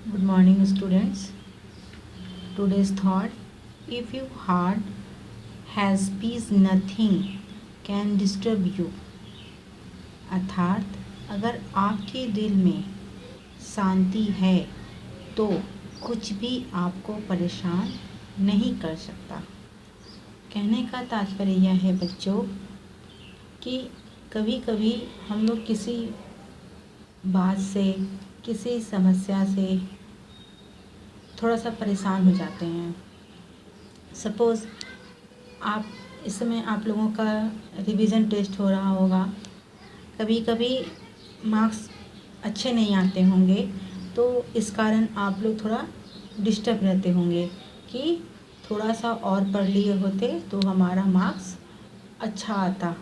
Good morning, students. Today's thought: if your heart has peace, nothing can disturb you. अर्थात अगर आपके दिल में शांति है तो कुछ भी आपको परेशान नहीं कर सकता। कहने का तात्पर्य यह है बच्चों कि कभी कभी हम लोग किसी बात से, किसी समस्या से थोड़ा सा परेशान हो जाते हैं। सपोज़ आप इस समय आप लोगों का रिवीजन टेस्ट हो रहा होगा, कभी कभी मार्क्स अच्छे नहीं आते होंगे, तो इस कारण आप लोग थोड़ा डिस्टर्ब रहते होंगे कि थोड़ा सा और पढ़ लिए होते तो हमारा मार्क्स अच्छा आता।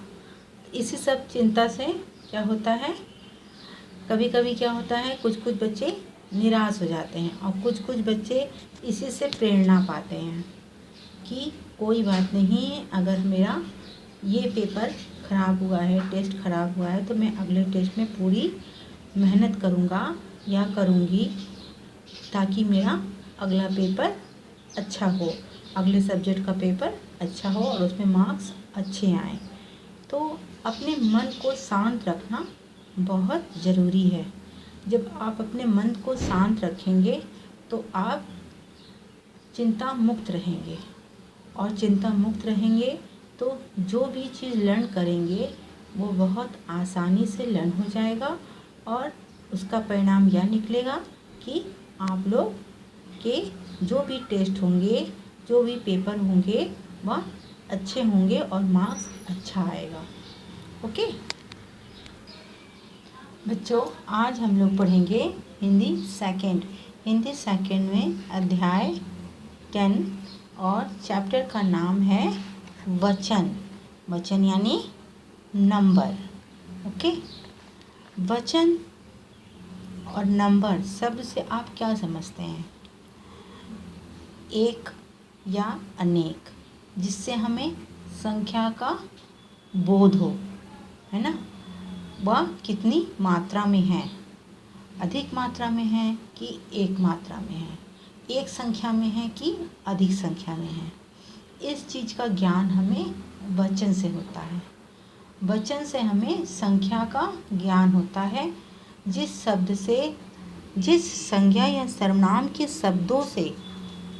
इसी सब चिंता से क्या होता है, कभी कभी क्या होता है, कुछ कुछ बच्चे निराश हो जाते हैं और कुछ कुछ बच्चे इसी से प्रेरणा पाते हैं कि कोई बात नहीं, अगर मेरा ये पेपर ख़राब हुआ है, टेस्ट ख़राब हुआ है, तो मैं अगले टेस्ट में पूरी मेहनत करूँगा या करूँगी ताकि मेरा अगला पेपर अच्छा हो, अगले सब्जेक्ट का पेपर अच्छा हो और उसमें मार्क्स अच्छे आएँ। तो अपने मन को शांत रखना बहुत ज़रूरी है। जब आप अपने मन को शांत रखेंगे तो आप चिंता मुक्त रहेंगे, और चिंता मुक्त रहेंगे तो जो भी चीज़ लर्न करेंगे वो बहुत आसानी से लर्न हो जाएगा और उसका परिणाम यह निकलेगा कि आप लोग के जो भी टेस्ट होंगे, जो भी पेपर होंगे वह अच्छे होंगे और मार्क्स अच्छा आएगा। ओके बच्चों, आज हम लोग पढ़ेंगे हिंदी सेकेंड में अध्याय 10 और चैप्टर का नाम है वचन यानी नंबर। ओके, वचन और नंबर शब्द से आप क्या समझते हैं? एक या अनेक, जिससे हमें संख्या का बोध हो, है ना। वह कितनी मात्रा में है, अधिक मात्रा में है कि एक मात्रा में है, एक संख्या में है कि अधिक संख्या में है। इस चीज़ का ज्ञान हमें वचन से होता है। वचन से हमें संख्या का ज्ञान होता है। जिस शब्द से, जिस संज्ञा या सर्वनाम के शब्दों से,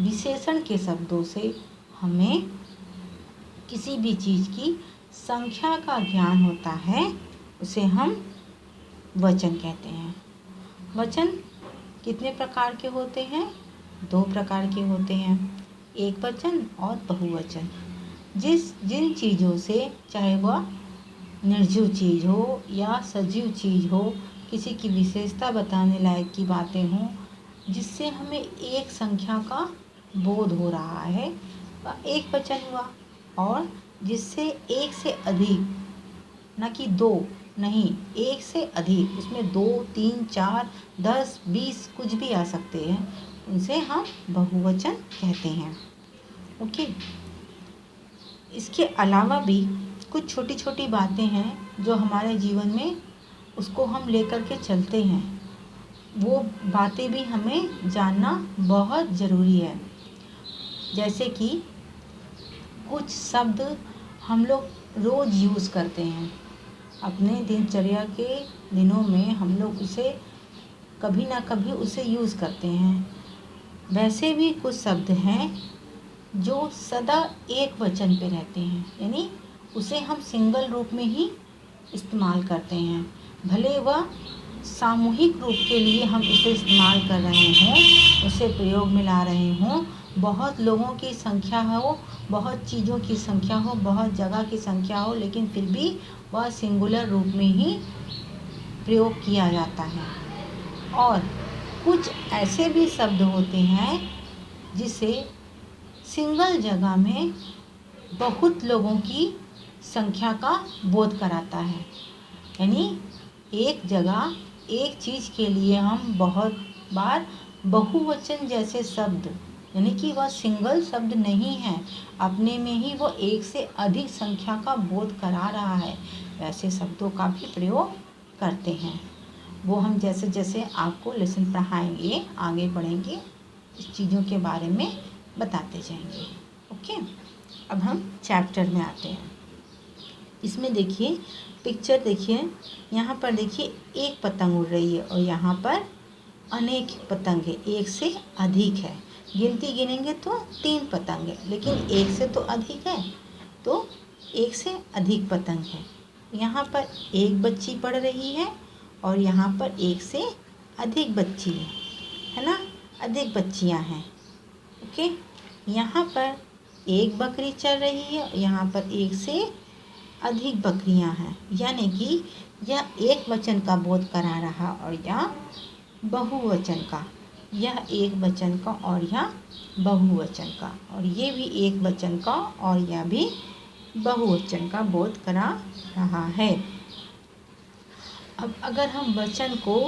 विशेषण के शब्दों से हमें किसी भी चीज़ की संख्या का ज्ञान होता है, उसे हम वचन कहते हैं। वचन कितने प्रकार के होते हैं? 2 प्रकार के होते हैं, एक वचन और बहुवचन। जिन चीज़ों से, चाहे वह निर्जीव चीज़ हो या सजीव चीज़ हो, किसी की विशेषता बताने लायक की बातें हों, जिससे हमें एक संख्या का बोध हो रहा है, वह एक वचन हुआ। और जिससे एक से अधिक, न कि 2 नहीं, एक से अधिक, उसमें 2, 3, 4, 10, 20 कुछ भी आ सकते हैं, उनसे हम बहुवचन कहते हैं। ओके, इसके अलावा भी कुछ छोटी छोटी बातें हैं जो हमारे जीवन में उसको हम लेकर के चलते हैं, वो बातें भी हमें जानना बहुत ज़रूरी है। जैसे कि कुछ शब्द हम लोग रोज़ यूज़ करते हैं, अपने दिनचर्या के दिनों में हम लोग उसे कभी ना कभी उसे यूज़ करते हैं। वैसे भी कुछ शब्द हैं जो सदा एक वचन पे रहते हैं, यानी उसे हम सिंगल रूप में ही इस्तेमाल करते हैं। भले वह सामूहिक रूप के लिए हम इसे इस्तेमाल कर रहे हों, उसे प्रयोग में ला रहे हों, बहुत लोगों की संख्या हो, बहुत चीज़ों की संख्या हो, बहुत जगह की संख्या हो, लेकिन फिर भी वह सिंगुलर रूप में ही प्रयोग किया जाता है। और कुछ ऐसे भी शब्द होते हैं जिसे सिंगल जगह में बहुत लोगों की संख्या का बोध कराता है, यानी एक जगह एक चीज़ के लिए हम बहुत बार बहुवचन जैसे शब्द, यानी कि वह सिंगल शब्द नहीं है, अपने में ही वो एक से अधिक संख्या का बोध करा रहा है, वैसे शब्दों का भी प्रयोग करते हैं। वो हम जैसे जैसे आपको लेसन पढ़ाएंगे, आगे बढ़ेंगे, इस चीज़ों के बारे में बताते जाएंगे। ओके, अब हम चैप्टर में आते हैं। इसमें देखिए, पिक्चर देखिए, यहाँ पर देखिए एक पतंग उड़ रही है और यहाँ पर अनेक पतंग है, एक से अधिक है। गिनती गिनेंगे तो 3 पतंग है, लेकिन एक से तो अधिक है, तो एक से अधिक पतंग है। यहाँ पर एक बच्ची पढ़ रही है और यहाँ पर एक से अधिक बच्ची है ना, अधिक बच्चियाँ हैं। ओके, यहाँ पर एक बकरी चल रही है, यहाँ पर एक से अधिक बकरियां हैं, यानी कि यह एक वचन का बोध करा रहा और यह बहुवचन का, यह एक वचन का और यह बहुवचन का, और ये भी एक वचन का और यह भी बहुवचन का बोध करा रहा है। अब अगर हम वचन को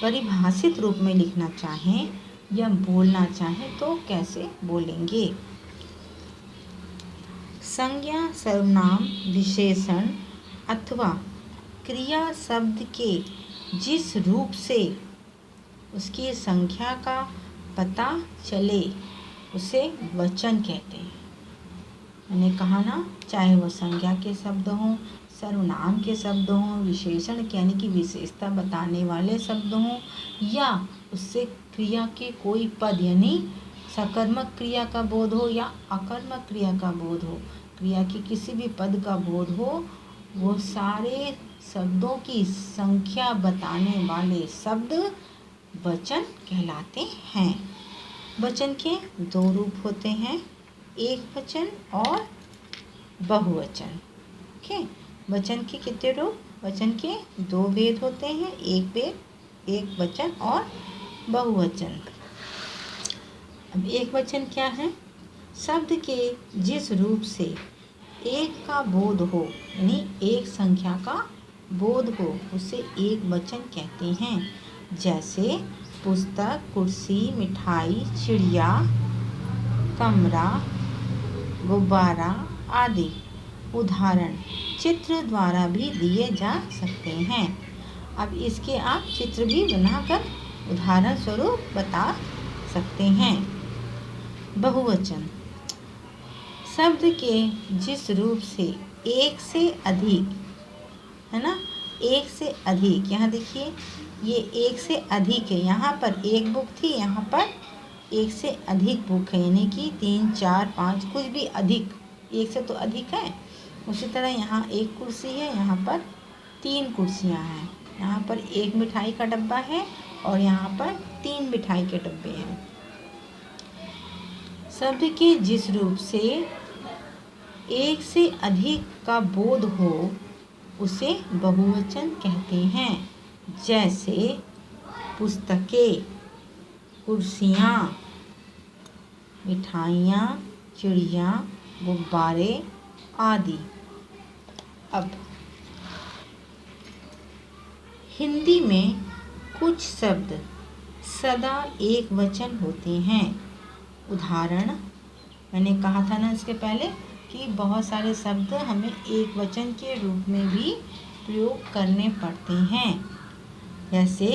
परिभाषित रूप में लिखना चाहें या बोलना चाहें तो कैसे बोलेंगे? संज्ञा, सर्वनाम, विशेषण अथवा क्रिया शब्द के जिस रूप से उसकी संख्या का पता चले उसे वचन कहते हैं। मैंने कहा ना, चाहे वह संज्ञा के शब्द हों, सर्वनाम के शब्द हों, विशेषण यानी कि विशेषता बताने वाले शब्द हों, या उससे क्रिया के कोई पद यानी सकर्मक क्रिया का बोध हो या अकर्मक क्रिया का बोध हो, क्रिया के किसी भी पद का बोध हो, वो सारे शब्दों की संख्या बताने वाले शब्द वचन कहलाते हैं। वचन के 2 रूप होते हैं, एक वचन और बहुवचन। ओके, वचन के कितने रूप? वचन के 2 भेद होते हैं, एक वचन और बहुवचन। अब एक वचन क्या है? शब्द के जिस रूप से एक का बोध हो, यानी एक संख्या का बोध हो, उसे एक वचन कहते हैं। जैसे पुस्तक, कुर्सी, मिठाई, चिड़िया, कमरा, गुब्बारा आदि उदाहरण चित्र द्वारा भी दिए जा सकते हैं। अब इसके आप चित्र भी बनाकर उदाहरण स्वरूप बता सकते हैं। बहुवचन शब्द के जिस रूप से एक से अधिक, है ना, एक से अधिक, यहाँ देखिए ये एक से अधिक है, यहाँ पर एक बुक थी, यहाँ पर एक से अधिक बुक है, यानी कि 3, 4, 5 कुछ भी अधिक, एक से तो अधिक है। उसी तरह यहाँ एक कुर्सी है, यहाँ पर 3 कुर्सियाँ हैं, यहाँ पर एक मिठाई का डब्बा है और यहाँ पर 3 मिठाई के डब्बे हैं। शब्द के जिस रूप से एक से अधिक का बोध हो उसे बहुवचन कहते हैं। जैसे पुस्तकें, कुर्सियाँ, मिठाइयाँ, चिड़िया, गुब्बारे आदि। अब हिंदी में कुछ शब्द सदा एक वचन होते हैं। उदाहरण मैंने कहा था ना इसके पहले कि बहुत सारे शब्द हमें एक वचन के रूप में भी प्रयोग करने पड़ते हैं। जैसे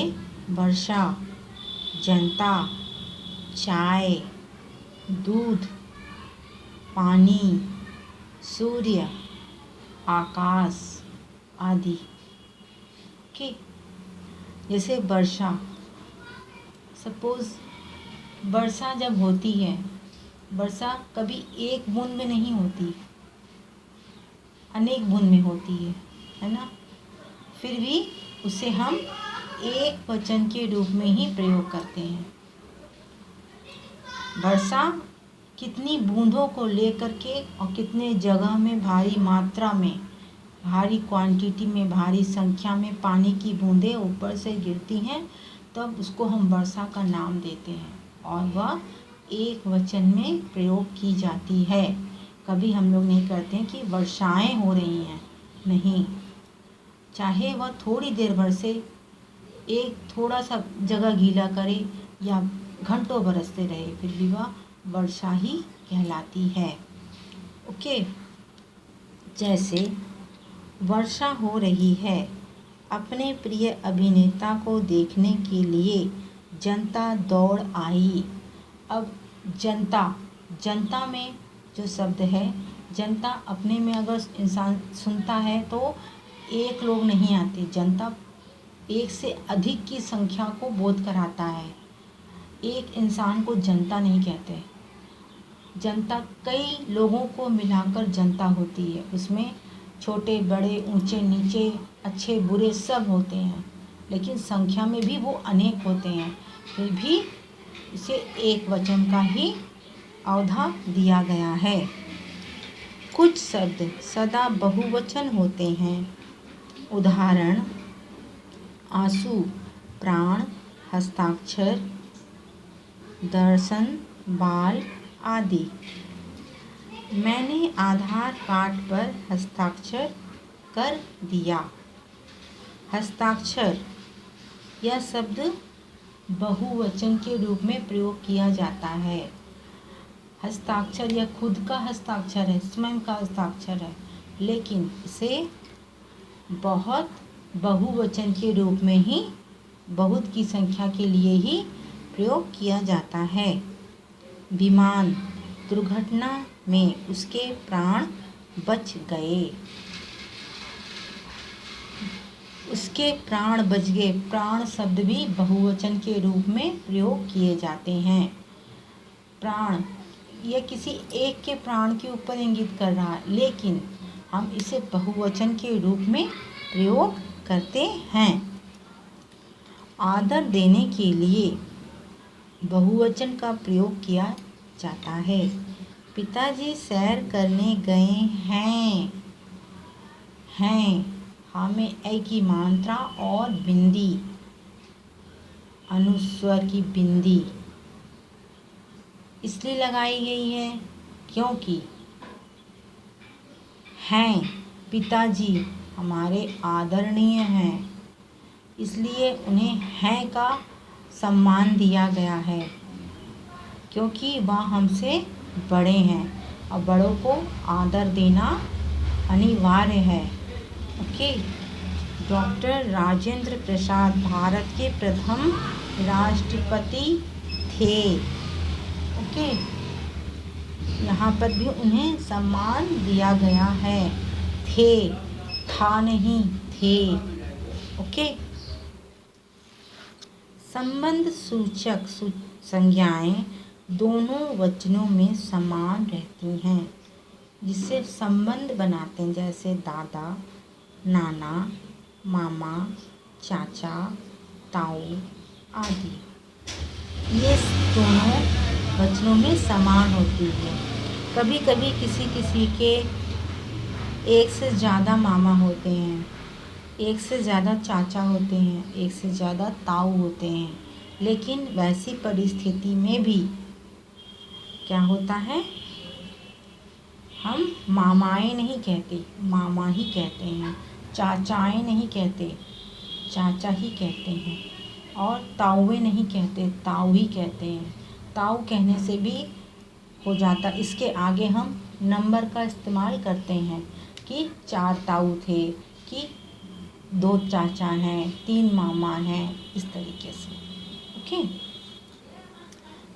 वर्षा, जनता, चाय, दूध, पानी, सूर्य, आकाश आदि। ओके, जैसे वर्षा, सपोज वर्षा जब होती है, वर्षा कभी एक बूंद में नहीं होती, अनेक बूंद में होती है ना, फिर भी उसे हम एक वचन के रूप में ही प्रयोग करते हैं। वर्षा कितनी बूंदों को लेकर के और कितने जगह में भारी मात्रा में, भारी क्वांटिटी में, भारी संख्या में पानी की बूंदें ऊपर से गिरती हैं, तब उसको हम वर्षा का नाम देते हैं और वह एक वचन में प्रयोग की जाती है। कभी हम लोग नहीं करते हैं कि वर्षाएं हो रही हैं, नहीं, चाहे वह थोड़ी देर भर से एक थोड़ा सा जगह गीला करे या घंटों बरसते रहे, फिर भी वह वर्षा ही कहलाती है। ओके, जैसे वर्षा हो रही है, अपने प्रिय अभिनेता को देखने के लिए जनता दौड़ आई। अब जनता में जो शब्द है, जनता अपने में अगर इंसान सुनता है तो एक लोग नहीं आते, जनता एक से अधिक की संख्या को बोध कराता है। एक इंसान को जनता नहीं कहते। जनता कई लोगों को मिलाकर जनता होती है, उसमें छोटे बड़े ऊंचे नीचे अच्छे बुरे सब होते हैं, लेकिन संख्या में भी वो अनेक होते हैं, फिर भी इसे एक वचन का ही अवधा दिया गया है। कुछ शब्द सदा बहुवचन होते हैं, उदाहरण आंसू, प्राण, हस्ताक्षर, दर्शन, बाल आदि। मैंने आधार कार्ड पर हस्ताक्षर कर दिया। हस्ताक्षर यह शब्द बहुवचन के रूप में प्रयोग किया जाता है। हस्ताक्षर यह खुद का हस्ताक्षर है, स्वयं का हस्ताक्षर है, लेकिन इसे बहुत बहुवचन के रूप में ही बहुत की संख्या के लिए ही प्रयोग किया जाता है। विमान दुर्घटना में उसके प्राण बच गए। उसके प्राण बच गए। प्राण शब्द भी बहुवचन के रूप में प्रयोग किए जाते हैं। प्राण यह किसी एक के प्राण के ऊपर इंगित कर रहा है, लेकिन हम इसे बहुवचन के रूप में प्रयोग करते हैं। आदर देने के लिए बहुवचन का प्रयोग किया जाता है। पिताजी सैर करने गए हैं। हाँ में ए की मात्रा और बिंदी, अनुस्वर की बिंदी इसलिए लगाई गई है क्योंकि हैं पिताजी हमारे आदरणीय हैं, इसलिए उन्हें हैं का सम्मान दिया गया है, क्योंकि वह हमसे बड़े हैं और बड़ों को आदर देना अनिवार्य है। ओके। डॉक्टर राजेंद्र प्रसाद भारत के प्रथम राष्ट्रपति थे। ओके, यहाँ पर भी उन्हें सम्मान दिया गया है। थे, था नहीं, थे। ओके। संबंध सूचक संज्ञाएं दोनों वचनों में समान रहती हैं, जिससे संबंध बनाते हैं, जैसे दादा, नाना, मामा, चाचा, ताऊ आदि। ये दोनों वचनों में समान होती है। कभी कभी किसी के एक से ज़्यादा मामा होते हैं, एक से ज़्यादा चाचा होते हैं, एक से ज़्यादा ताऊ होते हैं, लेकिन वैसी परिस्थिति में भी क्या होता है, हम मामाएं नहीं कहते, मामा ही कहते हैं। चाचाएं नहीं कहते, चाचा ही कहते हैं। और ताऊए नहीं कहते, ताऊ ही कहते हैं। ताऊ कहने से भी हो जाता, इसके आगे हम नंबर का इस्तेमाल करते हैं कि 4 ताऊ थे, कि 2 चाचा हैं, 3 मामा हैं, इस तरीके से। ओके।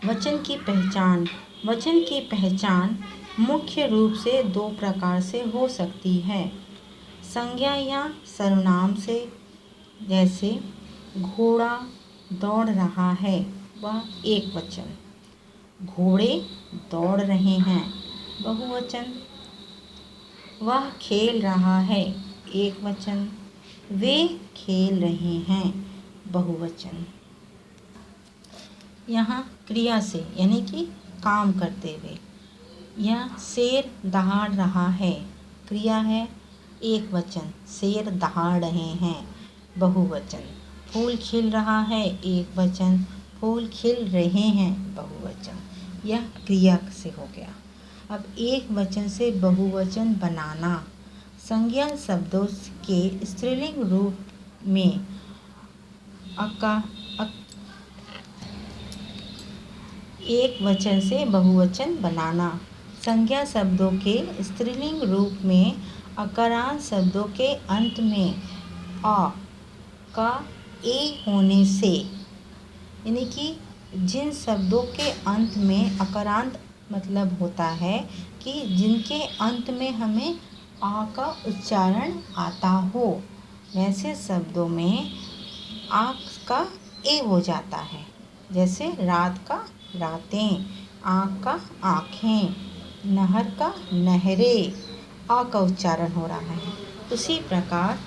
वचन की पहचान। वचन की पहचान मुख्य रूप से 2 प्रकार से हो सकती है, संज्ञा या सर्वनाम से। जैसे घोड़ा दौड़ रहा है, वह एक वचन। घोड़े दौड़ रहे हैं, बहुवचन। वह खेल रहा है, एक वचन। वे खेल रहे हैं, बहुवचन। यहाँ क्रिया से यानी कि काम करते हुए। यह शेर दहाड़ रहा है, क्रिया है, एक वचन। शेर दहाड़ रहे हैं, बहुवचन। फूल खिल रहा है, एक वचन। फूल खिल रहे हैं, बहुवचन। यह क्रिया से हो गया। अब एक वचन से बहुवचन बनाना। संज्ञा शब्दों के स्त्रीलिंग रूप में एक वचन से बहुवचन बनाना। संज्ञा शब्दों के स्त्रीलिंग रूप में अकारांत शब्दों के अंत में अ का ए होने से, यानी कि जिन शब्दों के अंत में अकारांत मतलब होता है कि जिनके अंत में हमें आ का उच्चारण आता हो, वैसे शब्दों में आ का ए हो जाता है। जैसे रात का रातें, आँख का आँखें, नहर का नहरें, आ का उच्चारण हो रहा है। उसी प्रकार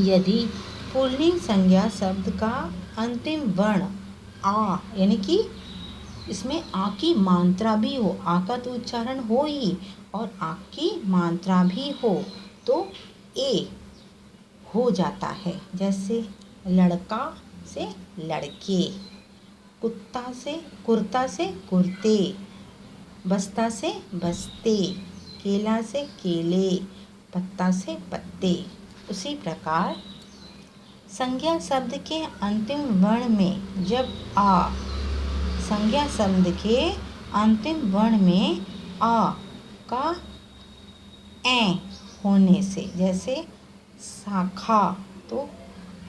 यदि पुल्लिंग संज्ञा शब्द का अंतिम वर्ण आ, यानी कि इसमें आ की मात्रा भी हो, आ का तो उच्चारण हो ही और आ की मात्रा भी हो, तो ए हो जाता है। जैसे लड़का से लड़के, कुत्ता से कुर्ता से कुर्ते, बस्ता से बस्ते, केला से केले, पत्ता से पत्ते। उसी प्रकार संज्ञा शब्द के अंतिम वर्ण में जब आ, संज्ञा शब्द के अंतिम वर्ण में आ का ए होने से, जैसे शाखा, तो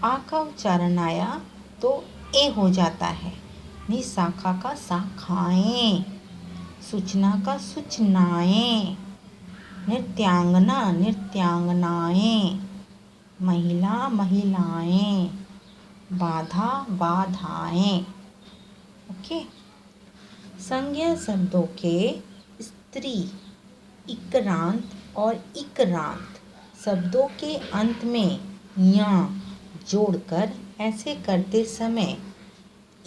आ का उच्चारण आया तो ए हो जाता है। नहीं, शाखा का शाखाएं, सूचना का सूचनाएं, नृत्यांगना नृत्यांगनाएं, महिला महिलाएं, बाधा बाधाएं। ओके। संज्ञा शब्दों के स्त्री, इक्रांत और इक्रांत शब्दों के अंत में या जोड़कर ऐसे करते समय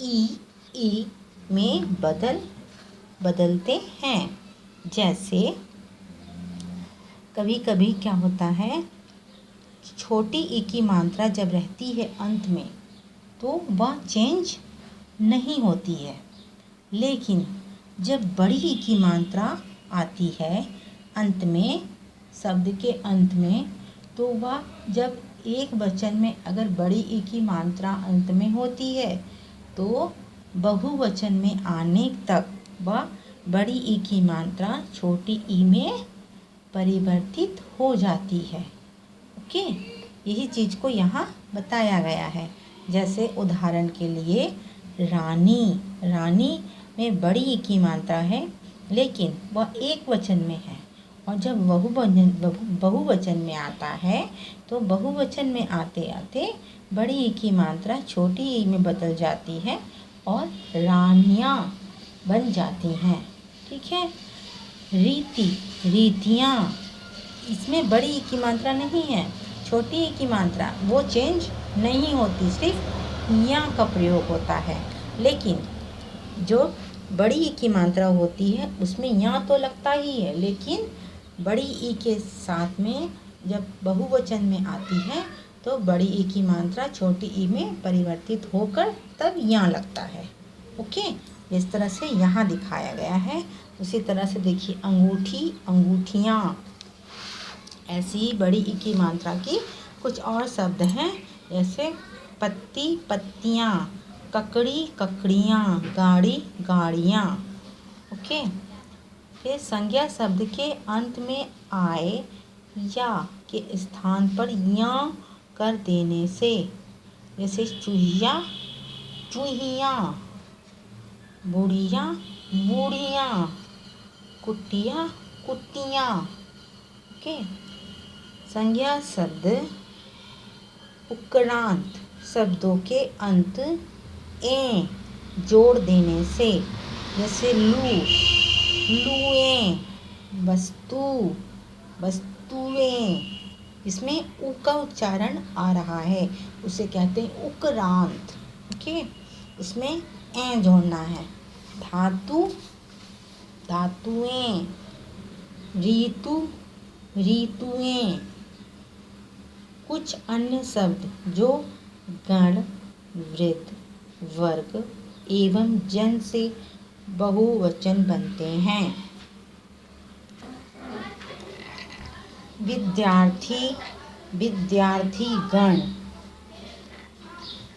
ई में बदलते हैं। जैसे कभी कभी क्या होता है, छोटी ई की मात्रा जब रहती है अंत में तो वह चेंज नहीं होती है, लेकिन जब बड़ी ई की मात्रा आती है अंत में, शब्द के अंत में, तो वह जब एक वचन में अगर बड़ी ई की मात्रा अंत में होती है तो बहुवचन में आने तक वह बड़ी ई की मात्रा छोटी ई में परिवर्तित हो जाती है। ओके, यही चीज़ को यहाँ बताया गया है। जैसे उदाहरण के लिए रानी, रानी में बड़ी ई की मात्रा है लेकिन वह एक वचन में है, और जब बहुवचन में आता है तो बहुवचन में आते आते बड़ी ई की मात्रा छोटी ई में बदल जाती है और रानियाँ बन जाती हैं। ठीक है। रीति, रीतियाँ, इसमें बड़ी ई की मात्रा नहीं है, छोटी ई की मात्रा वो चेंज नहीं होती, सिर्फ या का प्रयोग होता है। लेकिन जो बड़ी ई की मात्रा होती है उसमें या तो लगता ही है, लेकिन बड़ी ई के साथ में जब बहुवचन में आती है तो बड़ी ई की मात्रा छोटी ई में परिवर्तित होकर तब या लगता है। ओके, इस तरह से यहाँ दिखाया गया है। उसी तरह से देखिए अंगूठी, अंगूठियाँ, ऐसी ही बड़ी ई की मात्रा की कुछ और शब्द हैं। जैसे पत्ती, पत्तियाँ, ककड़ी, ककड़ियाँ, गाड़ी, गाड़ियाँ। ओके। फिर संज्ञा शब्द के अंत में आए या के स्थान पर या कर देने से, जैसे चूहिया, चूहियाँ, बुढ़िया, बूढ़ियाँ, कुटिया, कुटियाँ। ओके। संज्ञा शब्द उक्रांत शब्दों के अंत ए जोड़ देने से, जैसे लू, लुएं, वस्तु, वस्तुएं, इसमें उ का उच्चारण आ रहा है, उसे कहते हैं उक्रांत। ओके, इसमें ए जोड़ना है। धातु, धातुएं, ऋतु, ऋतुएं। कुछ अन्य शब्द जो गण, वृत्त, वर्ग एवं जन से बहुवचन बनते हैं। विद्यार्थी, विद्यार्थीगण,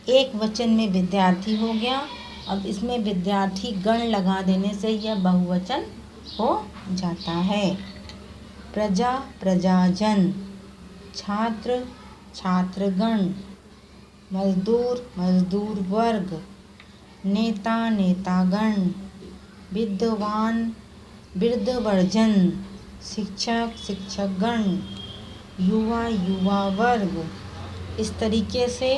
एक वचन में विद्यार्थी हो गया, अब इसमें विद्यार्थी गण लगा देने से यह बहुवचन हो जाता है। प्रजा, प्रजाजन, छात्र, छात्रगण, मजदूर मजदूर वर्ग, नेता नेतागण, विद्वान वृद्धवर्जन, शिक्षक शिक्षकगण, युवा युवा वर्ग। इस तरीके से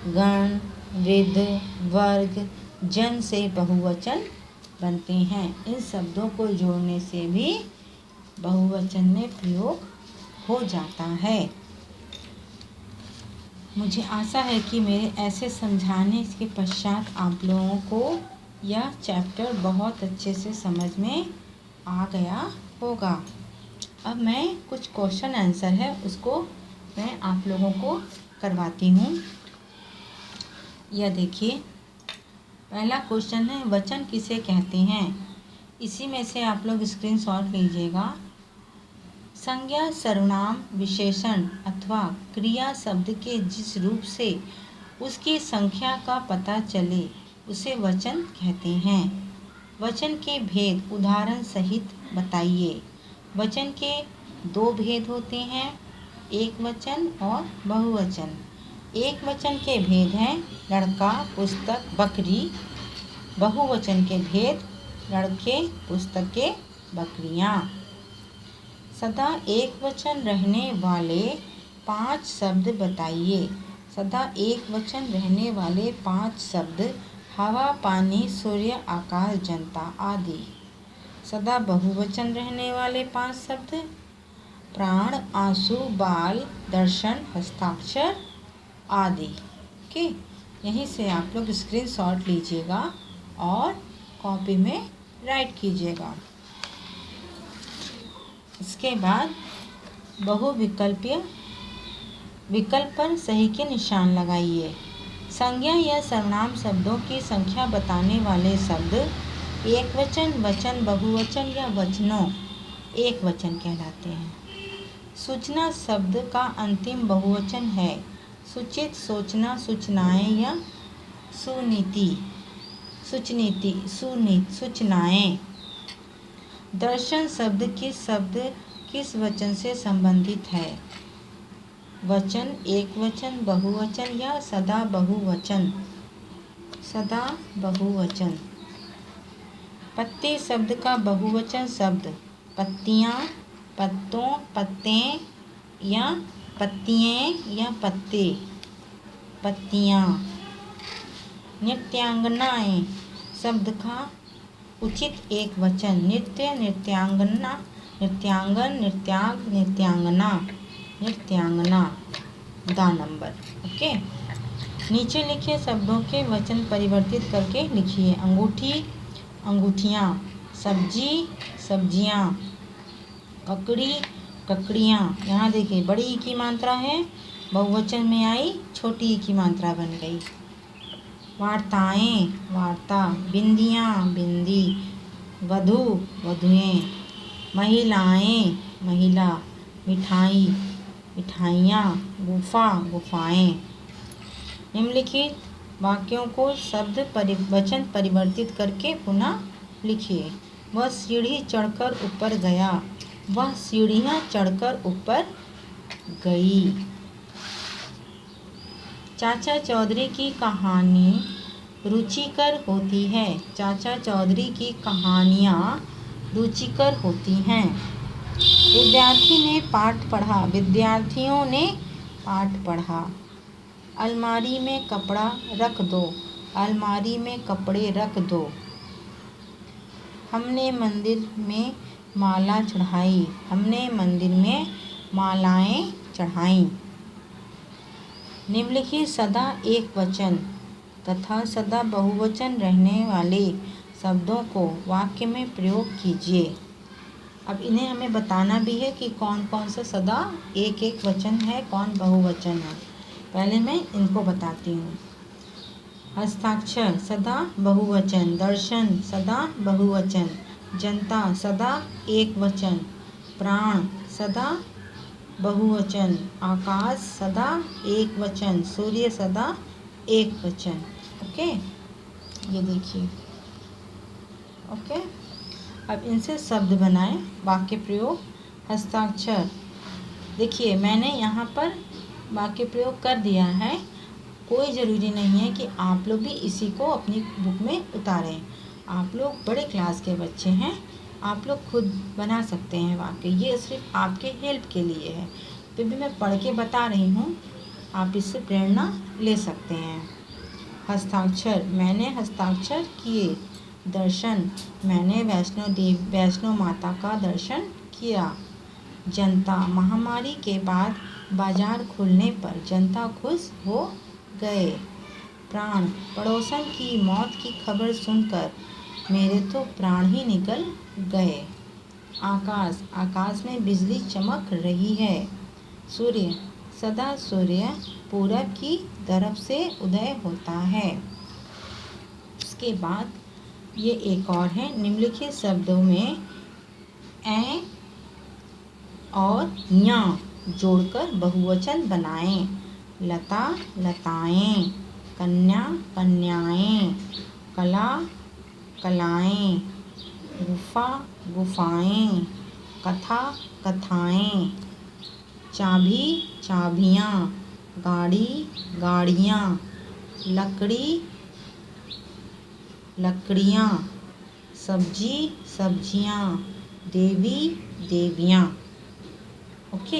गण, वृद्ध, वर्ग, जन से बहुवचन बनते हैं। इन शब्दों को जोड़ने से भी बहुवचन में प्रयोग हो जाता है। मुझे आशा है कि मेरे ऐसे समझाने के पश्चात आप लोगों को यह चैप्टर बहुत अच्छे से समझ में आ गया होगा। अब मैं कुछ क्वेश्चन आंसर है उसको मैं आप लोगों को करवाती हूँ। यह देखिए, पहला क्वेश्चन है वचन किसे कहते हैं। इसी में से आप लोग स्क्रीनशॉट लीजिएगा। संज्ञा सर्वनाम विशेषण अथवा क्रिया शब्द के जिस रूप से उसकी संख्या का पता चले उसे वचन कहते हैं। वचन के भेद उदाहरण सहित बताइए। वचन के दो भेद होते हैं, एक वचन और बहुवचन। एक वचन के भेद हैं लड़का, पुस्तक, बकरी। बहुवचन के भेद लड़के, पुस्तकें, बकरियाँ। सदा एक वचन रहने वाले 5 शब्द बताइए। सदा एक वचन रहने वाले 5 शब्द हवा, पानी, सूर्य, आकाश, जनता आदि। सदा बहुवचन रहने वाले 5 शब्द प्राण, आंसू, बाल, दर्शन, हस्ताक्षर आदि। ओके, यहीं से आप लोग स्क्रीनशॉट लीजिएगा और कॉपी में राइट कीजिएगा। इसके बाद बहुविकल्पीय विकल्प पर सही के निशान लगाइए। संज्ञा या सर्वनाम शब्दों की संख्या बताने वाले शब्द एक वचन, वचन, बहुवचन या वचनों एक वचन कहलाते हैं। सूचना शब्द का अंतिम बहुवचन है। सूचित, सूचना, सूचनाएं या सुनीति, सूचनीति, सूचनाएं। दर्शन शब्द किस वचन से संबंधित है। वचन, एक वचन, बहुवचन या सदा बहुवचन। सदा बहुवचन। पत्ते शब्द का बहुवचन शब्द पत्तियाँ, पत्तों, पत्ते या पत्तियाँ या पत्ते, पत्तियाँ। नृत्यांगनाएं शब्द का उचित एक वचन नृत्य, नृत्यांगना, नृत्यांगन, नृत्यांग, नृत्यांगना, नृत्यांगना। दा नंबर। ओके, नीचे लिखे शब्दों के वचन परिवर्तित करके लिखिए। अंगूठी, अंगूठियाँ। सब्जी, सब्जियाँ। ककड़ी, ककड़ियाँ। यहाँ देखिए, बड़ी ई की मात्रा है, बहुवचन में आई, छोटी ई की मात्रा बन गई। वार्ताएं, वार्ता। बिंदियाँ, बिंदी। वधू, वधुएं। महिलाएं, महिला। मिठाई, मिठाइयाँ। गुफा, गुफाएं। निम्नलिखित वाक्यों को वचन परिवर्तित करके पुनः लिखिए। वह सीढ़ी चढ़कर ऊपर गया। वह सीढ़ियाँ चढ़कर ऊपर गई। चाचा चौधरी की कहानी रुचिकर होती है। चाचा चौधरी की कहानियाँ रुचिकर होती हैं। विद्यार्थी ने पाठ पढ़ा। विद्यार्थियों ने पाठ पढ़ा। अलमारी में कपड़ा रख दो। अलमारी में कपड़े रख दो। हमने मंदिर में माला चढ़ाई। हमने मंदिर में मालाएं चढ़ाईं। निम्नलिखित सदा एक वचन तथा सदा बहुवचन रहने वाले शब्दों को वाक्य में प्रयोग कीजिए। अब इन्हें हमें बताना भी है कि कौन कौन सा सदा एक एक वचन है, कौन बहुवचन है। पहले मैं इनको बताती हूँ। हस्ताक्षर सदा बहुवचन। दर्शन सदा बहुवचन। जनता सदा एक वचन। प्राण सदा बहुवचन। आकाश सदा एक वचन। सूर्य सदा एक वचन। ओके, ये देखिए। ओके, अब इनसे शब्द बनाएं। वाक्य प्रयोग। हस्ताक्षर, देखिए मैंने यहाँ पर वाक्य प्रयोग कर दिया है। कोई ज़रूरी नहीं है कि आप लोग भी इसी को अपनी बुक में उतारें। आप लोग बड़े क्लास के बच्चे हैं, आप लोग खुद बना सकते हैं वाक्य। ये सिर्फ आपके हेल्प के लिए है, फिर भी मैं पढ़ के बता रही हूँ, आप इससे प्रेरणा ले सकते हैं। हस्ताक्षर, मैंने हस्ताक्षर किए। दर्शन, मैंने वैष्णो माता का दर्शन किया। जनता, महामारी के बाद बाजार खुलने पर जनता खुश हो गए। प्राण, पड़ोसन की मौत की खबर सुनकर मेरे तो प्राण ही निकल गए। आकाश, आकाश में बिजली चमक रही है। सूर्य, सदा सूर्य पूरब की तरफ से उदय होता है। उसके बाद ये एक और है, निम्नलिखित शब्दों में ए और ञ जोड़कर बहुवचन बनाएं। लता, लताएं। कन्या, कन्याएं। कला, कलाएं। गुफा, गुफाएं। कथा, कथाएं। चाबी, चाबियाँ। गाड़ी, गाड़ियाँ। लकड़ी, लकड़ियाँ। सब्जी, सब्जियाँ। देवी, देवियाँ। ओके,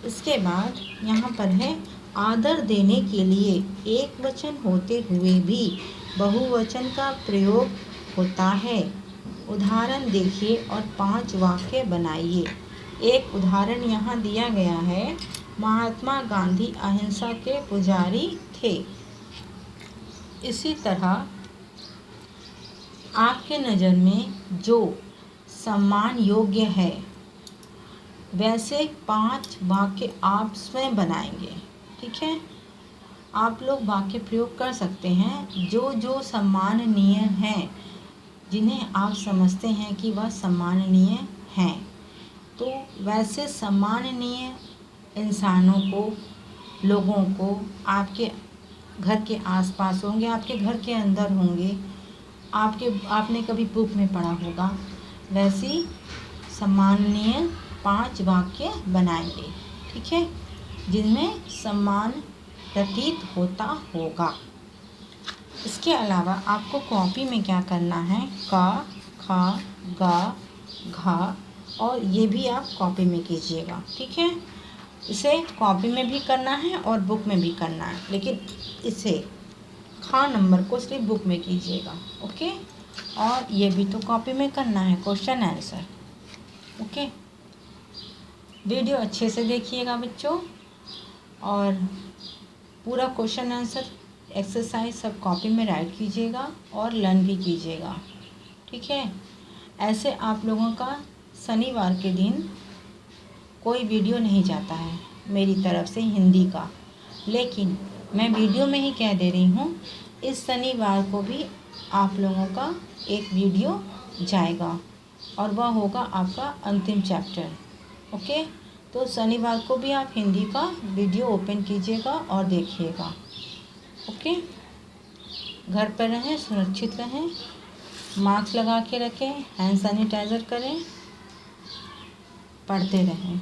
इसके बाद यहाँ पर है, आदर देने के लिए एक वचन होते हुए भी बहुवचन का प्रयोग होता है। उदाहरण देखिए और 5 वाक्य बनाइए। एक उदाहरण यहाँ दिया गया है, महात्मा गांधी अहिंसा के पुजारी थे। इसी तरह आपके नज़र में जो सम्मान योग्य है वैसे 5 वाक्य आप स्वयं बनाएंगे। ठीक है, आप लोग वाक्य प्रयोग कर सकते हैं जो जो सम्माननीय हैं, जिन्हें आप समझते हैं कि वह सम्माननीय हैं। तो वैसे सम्माननीय इंसानों को, लोगों को आपके घर के आसपास होंगे, आपके घर के अंदर होंगे, आपने कभी बुक में पढ़ा होगा, वैसी सम्माननीय 5 वाक्य बनाएंगे। ठीक है, जिनमें सम्मान प्रतीत होता होगा। इसके अलावा आपको कॉपी में क्या करना है, का, खा, गा, घा, और ये भी आप कॉपी में कीजिएगा। ठीक है, इसे कॉपी में भी करना है और बुक में भी करना है, लेकिन इसे खा नंबर को सिर्फ बुक में कीजिएगा। ओके, और ये भी तो कॉपी में करना है, क्वेश्चन आंसर। ओके, वीडियो अच्छे से देखिएगा बच्चों, और पूरा क्वेश्चन आंसर एक्सरसाइज सब कॉपी में राइट कीजिएगा और लर्न भी कीजिएगा। ठीक है, ऐसे आप लोगों का शनिवार के दिन कोई वीडियो नहीं जाता है मेरी तरफ से हिंदी का, लेकिन मैं वीडियो में ही कह दे रही हूँ, इस शनिवार को भी आप लोगों का एक वीडियो जाएगा और वह होगा आपका अंतिम चैप्टर। ओके, तो शनिवार को भी आप हिंदी का वीडियो ओपन कीजिएगा और देखिएगा। ओके, घर पर रहें, सुरक्षित रहें, मास्क लगा के रखें, हैंड सैनिटाइज़र करें, पढ़ते रहें।